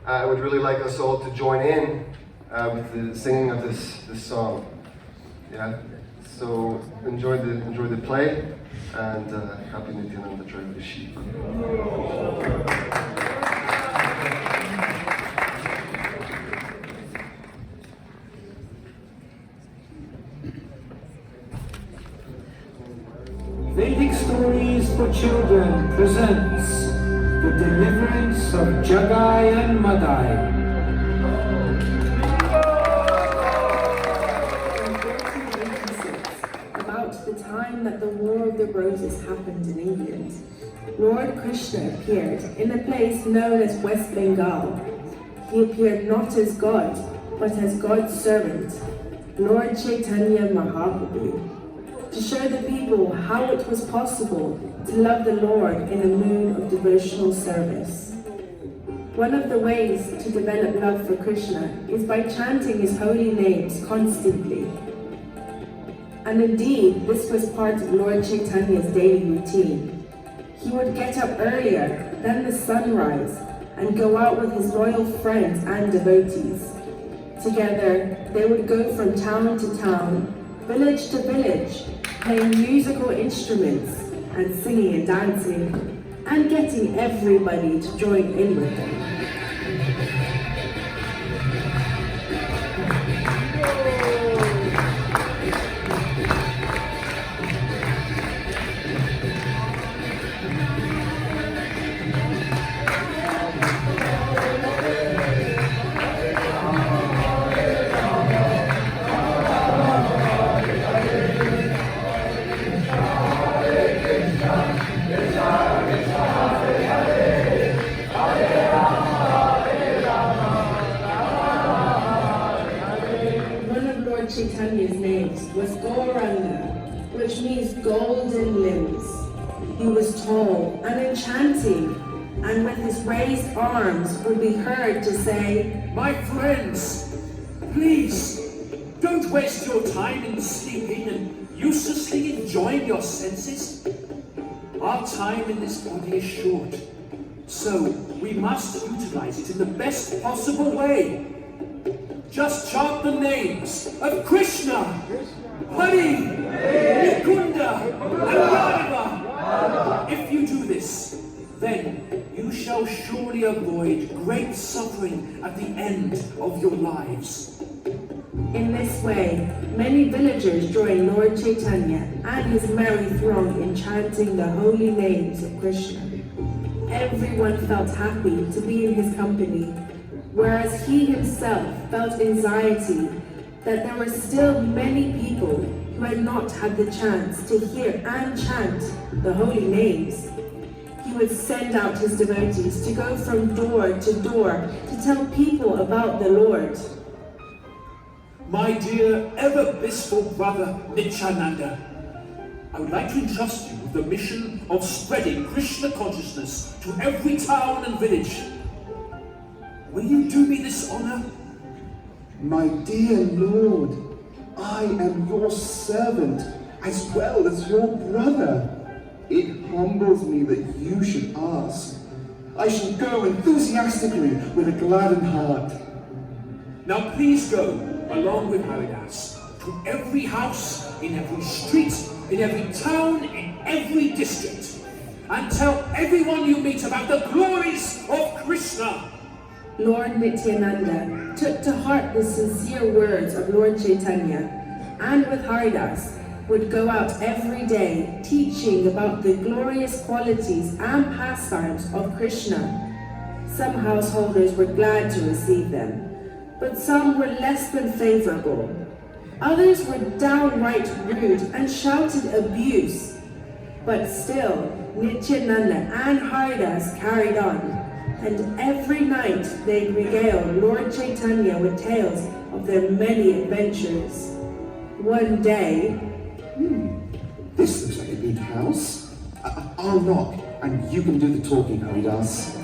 I would really like us all to join in with the singing of this song. Yeah. So enjoy the play, and happy Nityananda Trayadashi. Vedic Stories for Children presents The Deliverance of Jagai and Madhai. About the time that the War of the Roses happened in England, Lord Krishna appeared in a place known as West Bengal. He appeared not as God, but as God's servant, Lord Chaitanya Mahaprabhu, to show the people how it was possible to love the Lord in a mood of devotional service. One of the ways to develop love for Krishna is by chanting his holy names constantly. And indeed, this was part of Lord Chaitanya's daily routine. He would get up earlier than the sunrise and go out with his loyal friends and devotees. Together, they would go from town to town, village to village, playing musical instruments and singing and dancing, and getting everybody to join in with them. Chaitanya's names was Gauranga, which means golden limbs. He was tall and enchanting, and with his raised arms would be heard to say, "My friends, please, don't waste your time in sleeping and uselessly enjoying your senses. Our time in this body is short, so we must utilize it in the best possible way. Just chant the names of Krishna, Hari, Mukunda, and Radha. If you do this, then you shall surely avoid great suffering at the end of your lives." In this way, many villagers joined Lord Chaitanya and his merry throng in chanting the holy names of Krishna. Everyone felt happy to be in his company, whereas he himself felt anxiety that there were still many people who had not had the chance to hear and chant the holy names. He would send out his devotees to go from door to door to tell people about the Lord. My dear, ever blissful brother Nityananda, I would like to entrust you with the mission of spreading Krishna consciousness to every town and village. Will you do me this honor? My dear Lord, I am your servant as well as your brother. It humbles me that you should ask. I shall go enthusiastically with a gladdened heart. Now please go, along with Haridas, to every house, in every street, in every town, in every district, and tell everyone you meet about the glories of Krishna. Lord Nityananda took to heart the sincere words of Lord Chaitanya, and with Haridas would go out every day teaching about the glorious qualities and pastimes of Krishna. Some householders were glad to receive them, but some were less than favorable. Others were downright rude and shouted abuse. But still, Nityananda and Haridas carried on, and every night they'd regale Lord Chaitanya with tales of their many adventures. One day, This looks like a good house. I'll knock, and you can do the talking, Haridas.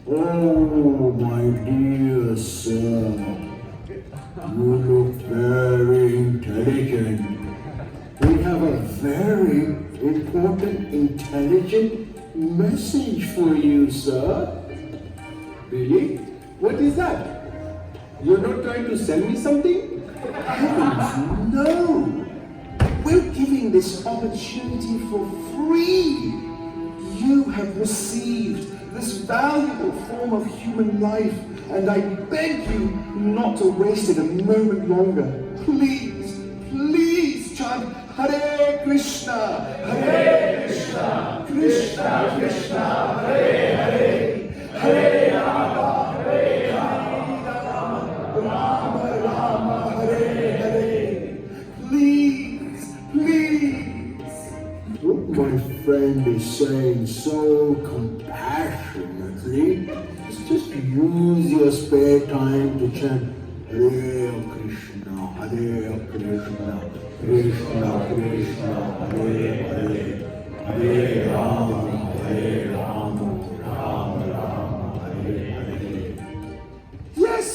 Oh, my dear sir, you look very intelligent. We have a very important, intelligent message for you, sir. Really? What is that? You're not trying to sell me something? Heavens, no! We're giving this opportunity for free. You have received this valuable form of human life, and I beg you not to waste it a moment longer. Please, please chant Hare Krishna, Hare Krishna, Krishna Krishna, Hare Hare, Hare Rama, Hare Rama, Rama Rama, Hare Hare. Please, please. What my friend is saying so compassionately is just use your spare time to chant Hare Krishna, Hare Krishna, Krishna Krishna, Hare Hare, Hare Rama, Hare Rama, Rama Rama, Hare Hare. Yes,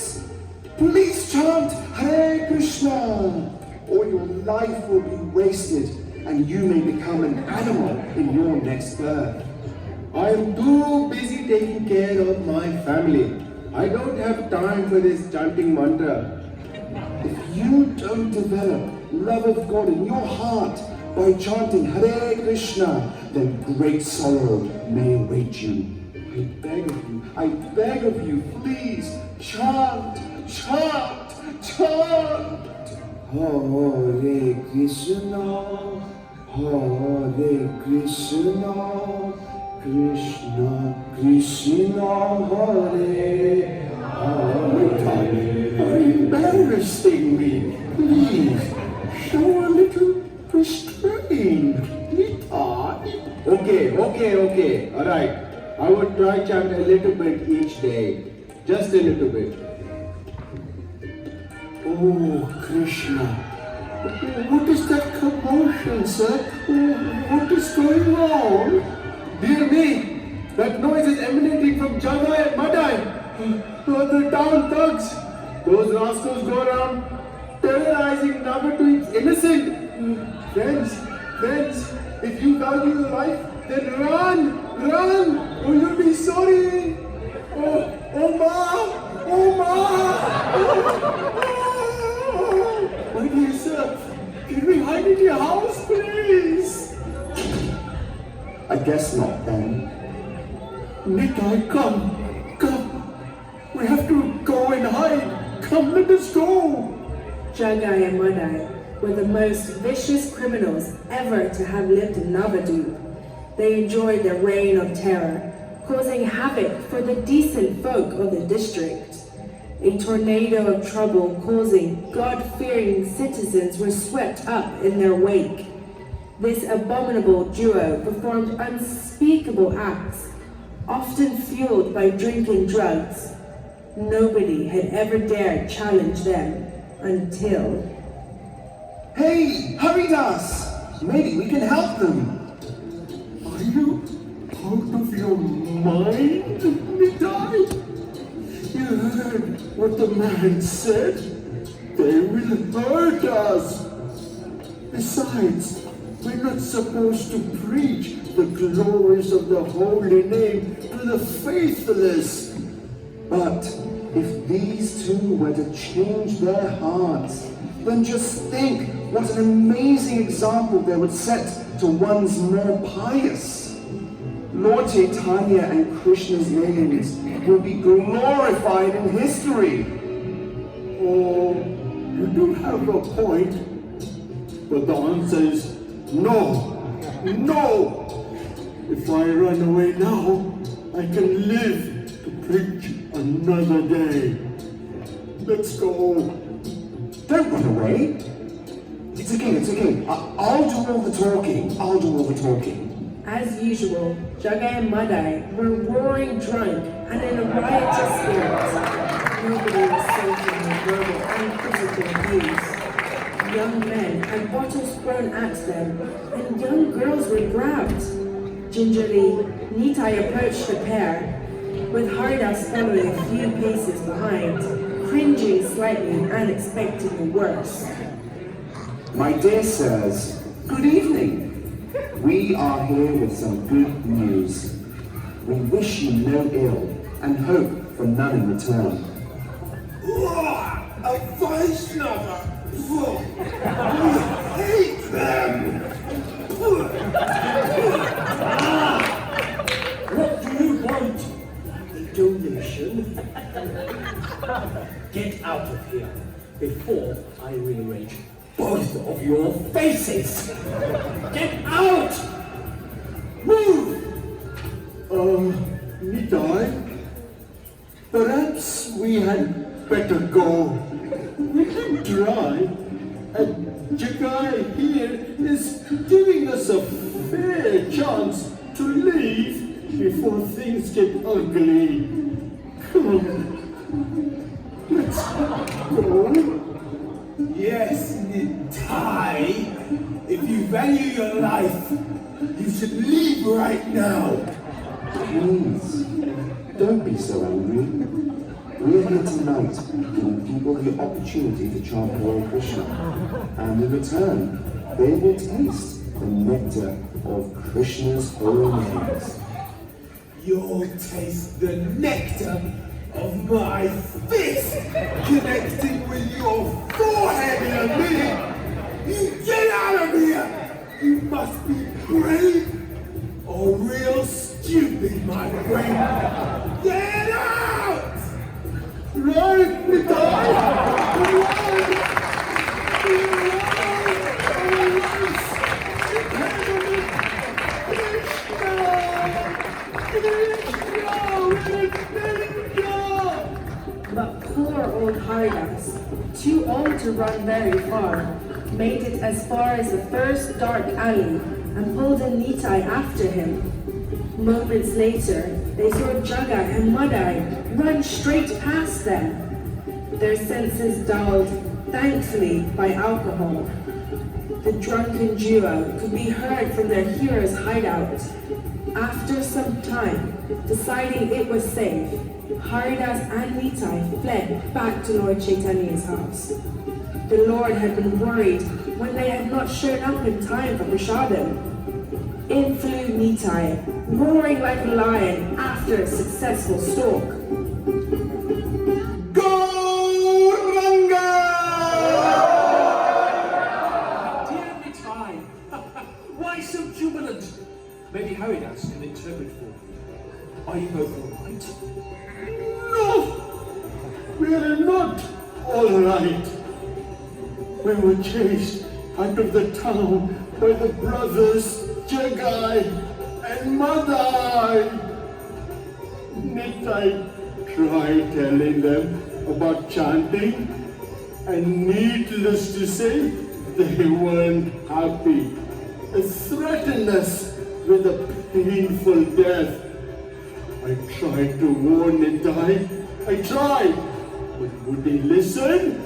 please chant Hare Krishna, or your life will be wasted and you may become an animal in your next birth. I am too busy taking care of my family. I don't have time for this chanting mantra. If you don't develop love of God in your heart by chanting Hare Krishna, then great sorrow may await you. I beg of you, please chant, chant, chant. Hare Krishna, Hare Krishna, Krishna Krishna, Hare Hare. You're embarrassing me. Please, show a little restraint. Okay. Alright. I will try chant a little bit each day. Just a little bit. Oh, Krishna, what is that commotion, sir? What is going on? Dear me, that noise is emanating from Jagai and Madhai. The town thugs. Those rascals go around terrorizing Navatu's innocent. Friends, if you value your life, then run, or you'll be sorry. Oh ma. My dear sir, can we hide in your house, please? I guess not then. Nitai, come. We have to go and hide. Come, let us go. Jagai and Madhai were the most vicious criminals ever to have lived in Navadu. They enjoyed their reign of terror, causing havoc for the decent folk of the district. A tornado of trouble causing God-fearing citizens were swept up in their wake. This abominable duo performed unspeakable acts, often fueled by drinking drugs. Nobody had ever dared challenge them until... Hey, Haridas! Maybe we can help them. Are you out of your mind, Nitai? You heard what the man said? They will hurt us. Besides, we're not supposed to preach the glories of the holy name to the faithless. But if these two were to change their hearts, then just think what an amazing example they would set to ones more pious. Lord Chaitanya and Krishna's names will be glorified in history. Oh, you do have a point. But the answer is no. If I run away now, I can live to preach another day. Let's go. Don't run away. It's okay. I'll do all the talking. As usual, Jagai and Madhai were roaring drunk and in a riotous spirit. Nobody was safe from their verbal and physical abuse. Young men had bottles thrown at them, and young girls were grabbed. Gingerly, Nitai approached the pair, with Haridas following a few paces behind, cringing slightly and expecting the worst. My dear sirs, good evening. We are here with some good news. We wish you no ill and hope for none in return. A Vaishnava! We hate them! What do you want? A donation? Get out of here before I rearrange both of your faces! Get out! Move! Madhai, perhaps we had better go. We can try. And Jagai here is giving us a fair chance to leave before things get ugly. Come, let's go. Yes, Madhai. If you value your life, you should leave right now. Please, don't be so angry. We're here tonight giving people the opportunity to chant Hare Krishna, and in return, they will taste the nectar of Krishna's holy names. You'll taste the nectar of my fist connecting with your forehead in a minute. You get out of here! You must be brave or real stupid, my friend. Get out! Right, Madhai! But poor old Haridas, too old to run very far, made it as far as the first dark alley and pulled in Nitai after him. Moments later, they saw Jagai and Madhai run straight past them. Their senses dulled, thankfully, by alcohol. The drunken duo could be heard from their hero's hideout. After some time, deciding it was safe, Haridas and Nitai fled back to Lord Chaitanya's house. The Lord had been worried when they had not shown up in time for Prasadam. In flew Nitai, roaring like a lion after a successful stalk. Dear Madhai, why so jubilant? Maybe Haridas can interpret for you. Are you both all right? No! We are not all right. We were chased out of the town by the brothers Jagai and Madhai. Nitai tried telling them about chanting, and needless to say, they weren't happy. They threatened us with a painful death. I tried to warn Nitai. I tried, but would he listen?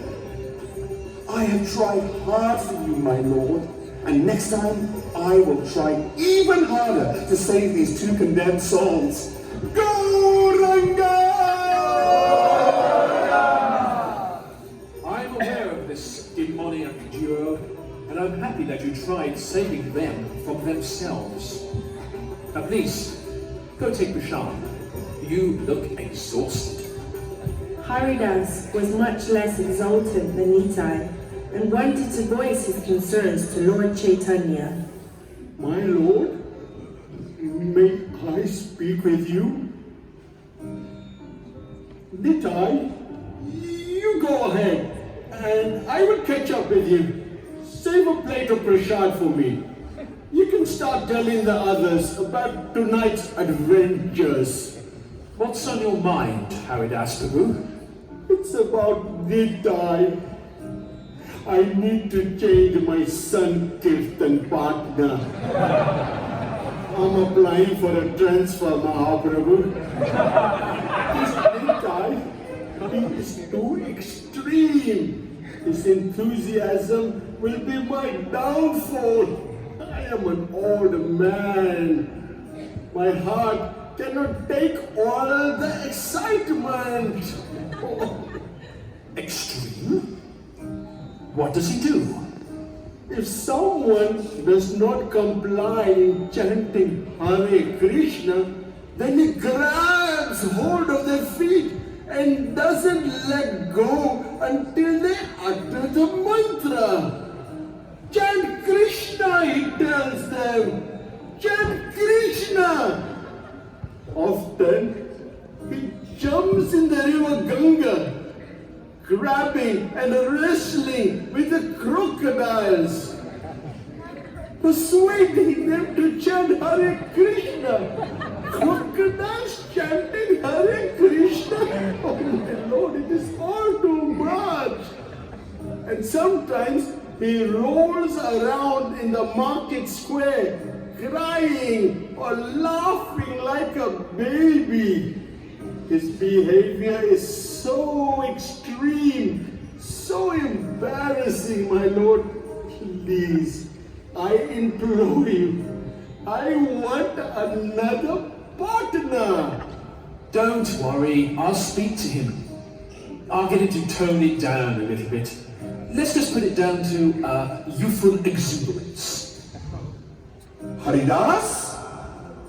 I have tried hard for you, my lord, and next time I will try even harder to save these two condemned souls. Gauranga! I'm aware of this demoniac duo, and I'm happy that you tried saving them from themselves. Now please, go take Prashant. You look exhausted. Haridas was much less exultant than Nitai and wanted to voice his concerns to Lord Chaitanya. My lord, may I speak with you? Nitai, you go ahead, and I will catch up with you. Save a plate of prasad for me. You can start telling the others about tonight's adventures. What's on your mind, Haridas Prabhu? It's about Nitai. I need to change my Sankirtan partner. I'm applying for a transfer, Mahaprabhu. This Nitai, he is too extreme. His enthusiasm will be my downfall. I am an old man. My heart cannot take all the excitement. Extreme? What does he do? If someone does not comply in chanting Hare Krishna, Then he grabs hold of their feet and doesn't let go until they utter the mantra. Chant Krishna, he tells them. Chant Krishna. Often, he jumps in the river Ganga, grabbing and wrestling with the crocodiles, persuading them to chant Hare Krishna. Crocodiles chanting Hare Krishna? Oh my Lord, it is all too much. And sometimes he rolls around in the market square, crying or laughing like a baby. His behavior is so extreme, so embarrassing, my Lord. Please, I implore you, I want another partner. Don't worry, I'll speak to him. I'll get him to tone it down a little bit. Let's just put it down to youthful exuberance. Haridas?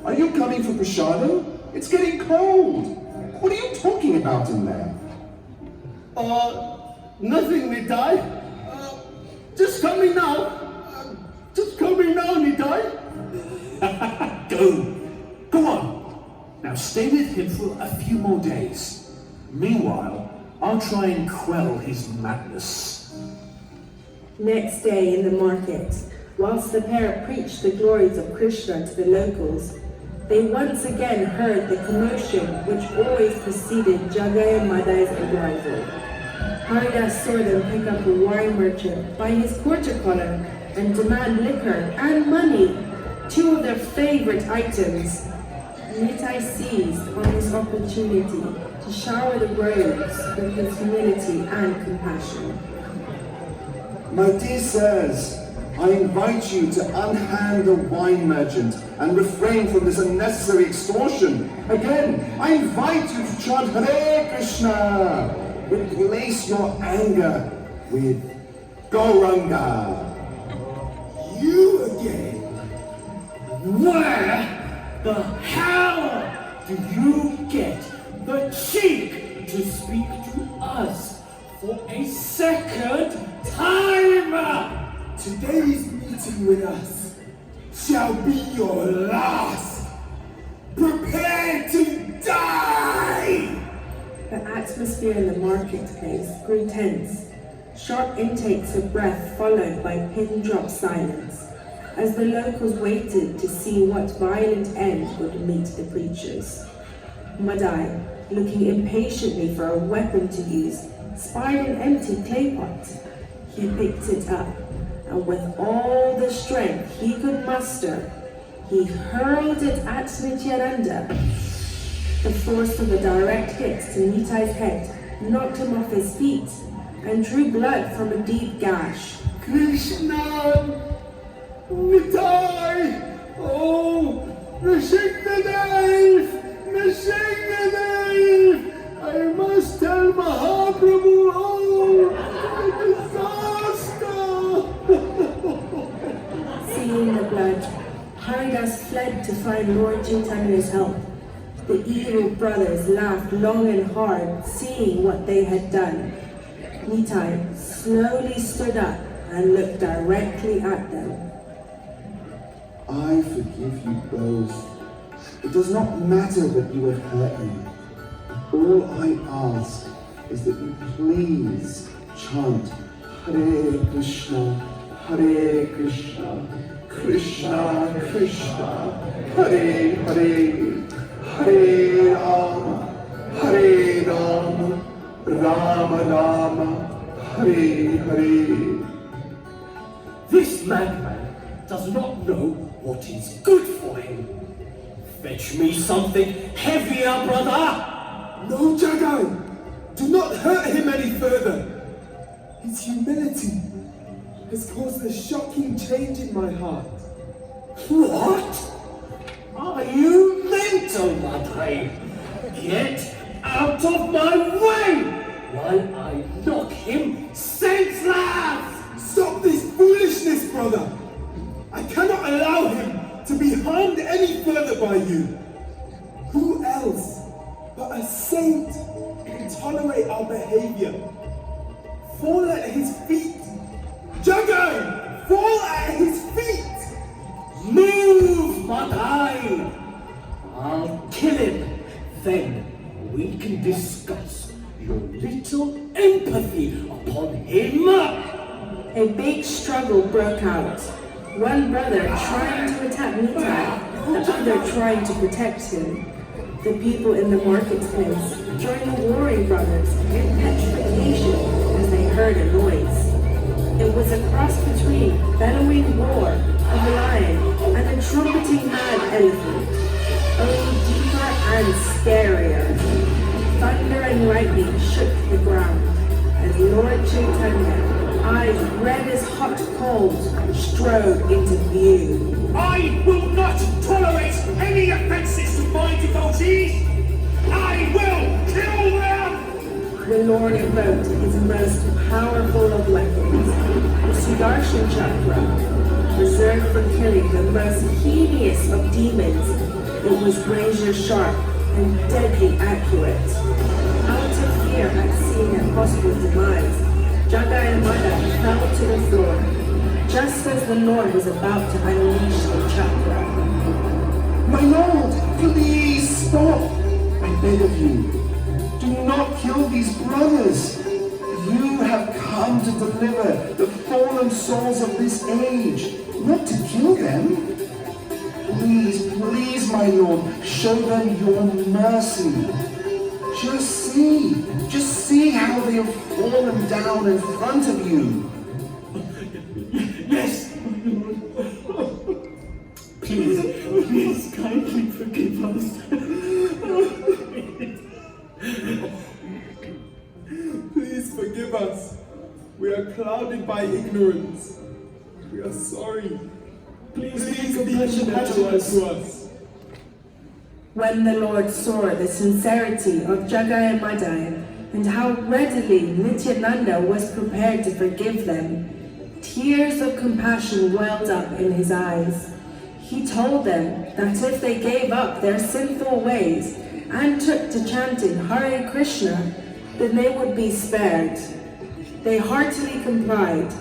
Are you coming for prasadam? It's getting cold. What are you talking about in there? Nothing, Nitai. Just coming now. Just coming now, Nitai. Go on. Now stay with him for a few more days. Meanwhile, I'll try and quell his madness. Next day in the market, whilst the pair preached the glories of Krishna to the locals, they once again heard the commotion which always preceded Jagai and Madhai's arrival. Haridas saw them pick up a wine merchant by his quarter collar and demand liquor and money, two of their favorite items. Nitai seized on this opportunity to shower the robes with his humility and compassion. My dear sirs, I invite you to unhand the wine merchant and refrain from this unnecessary extortion. Again, I invite you to chant Hare Krishna. Replace your anger with Gauranga. You again? Where the hell do you get the cheek to speak to us for a second time? Today's meeting with us shall be your last. Prepare to die! The atmosphere in the marketplace grew tense, sharp intakes of breath followed by pin-drop silence, as the locals waited to see what violent end would meet the preachers. Madhai, looking impatiently for a weapon to use, spied an empty clay pot. He picked it up, and with all the strength he could muster, he hurled it at Nityananda. The force of a direct hit to Nitai's head knocked him off his feet and drew blood from a deep gash. Krishna! Nitai! Oh! Rasika-rani! Rasika-rani! I must tell Mahaprabhu all! Disaster! Seeing the blood, Haridas fled to find Lord Chaitanya's help. The evil brothers laughed long and hard, seeing what they had done. Nitai slowly stood up and looked directly at them. I forgive you both. It does not matter that you have hurt me. All I ask is that you please chant Hare Krishna, Hare Krishna, Krishna Krishna, Hare Hare, Hare Rama, Hare Rama, Rama Rama, Hare Hare. This madman does not know what is good for him. Fetch me something heavier, brother! No, Jagai! Do not hurt him any further! His humility has caused a shocking change in my heart. What? Are you mental, Madhai? Get out of my way while I knock him senseless! Stop this foolishness, brother! I cannot allow him to be harmed any further by you. Who saint can tolerate our behavior. Fall at his feet. Jagai, fall at his feet. Move, Madhai! I'll kill him. Then we can discuss your little empathy upon him. A big struggle broke out. One brother trying to attack Nitai, the other trying to protect him. The people in the marketplace joined the warring brothers in petrification as they heard a noise. It was a cross between bellowing roar of a lion and a trumpeting mad elephant, only deeper and scarier. Thunder and lightning shook the ground as Lord Chaitanya, eyes red as hot coals, strode into view. I will not tolerate any offenses to my devotees. I will kill them. The Lord invoked his most powerful of weapons, the Sudarshan Chakra, reserved for killing the most hideous of demons. It was razor sharp and deadly accurate. Out of fear at seeing their possible demise, Jagai and Madhai fell to the floor, just as the Lord was about to unleash the chakra. My lord, please stop. I beg of you. Do not kill these brothers. You have come to deliver the fallen souls of this age, not to kill them. Please, please, my lord, show them your mercy. Just see how they have fallen down in front of you. Yes. Please kindly forgive us. Please forgive us. We are clouded by ignorance. We are sorry. Please be compassionate to us. When the Lord saw the sincerity of Jagai and Madhai and how readily Nityananda was prepared to forgive them, tears of compassion welled up in his eyes. He told them that if they gave up their sinful ways and took to chanting Hare Krishna, then they would be spared. They heartily complied.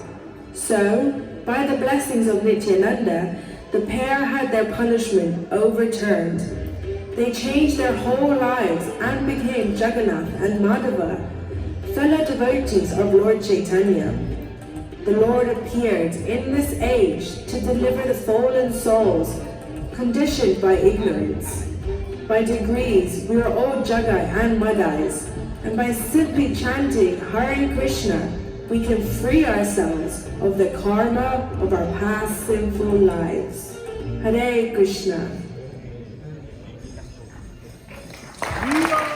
So, by the blessings of Nityananda, the pair had their punishment overturned. They changed their whole lives and became Jagannath and Madhava, fellow devotees of Lord Chaitanya. The Lord appeared in this age to deliver the fallen souls, conditioned by ignorance. By degrees, we are all Jagai and Madhais, and by simply chanting Hare Krishna, we can free ourselves of the karma of our past sinful lives. Hare Krishna. Thank you.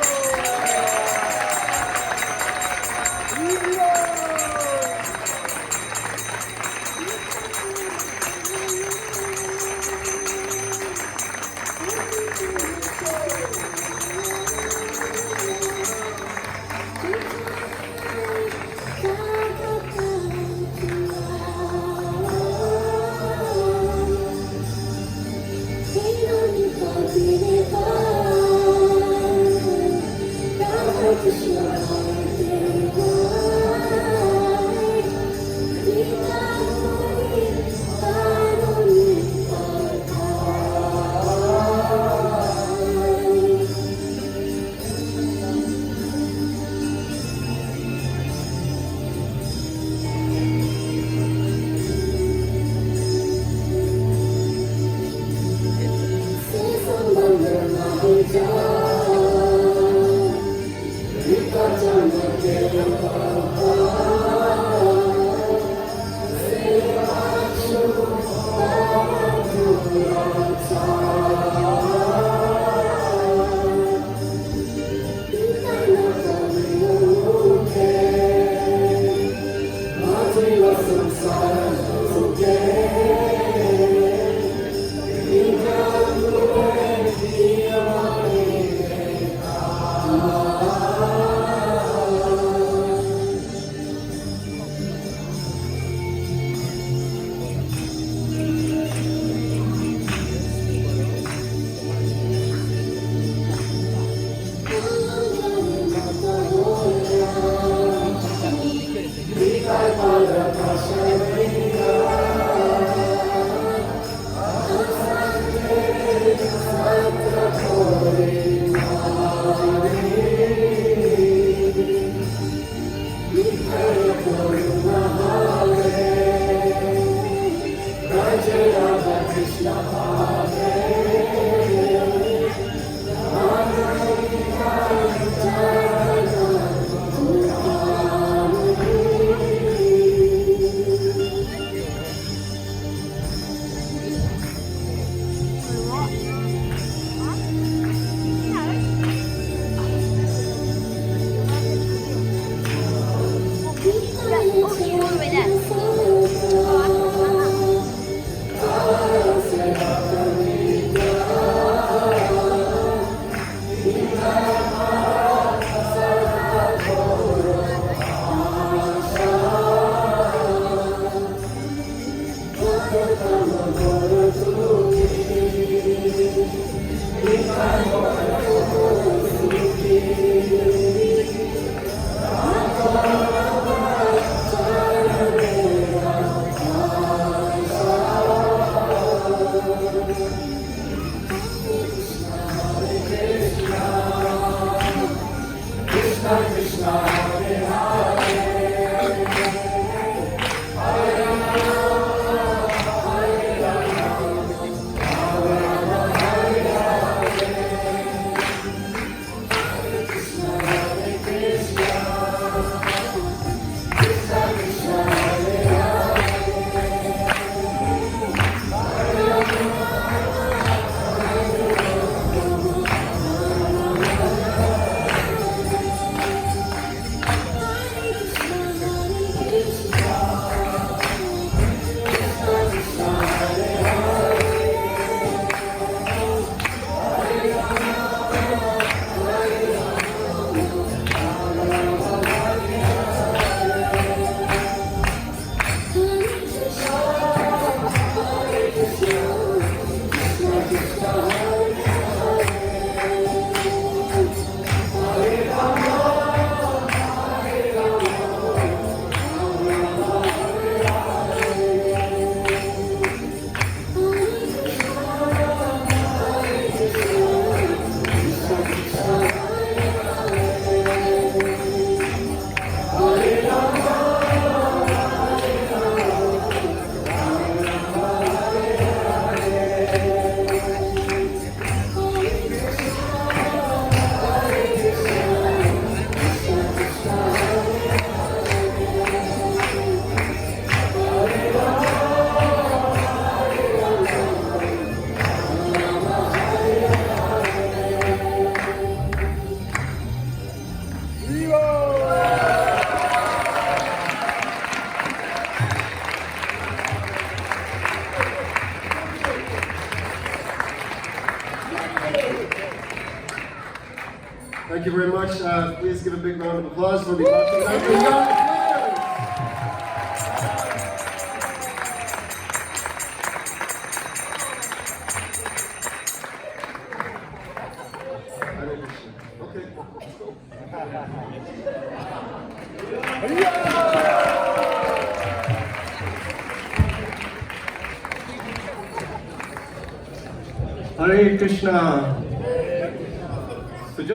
Thank you very much. Please give a big round of applause for the young players. Okay, let's go. Hare Krishna.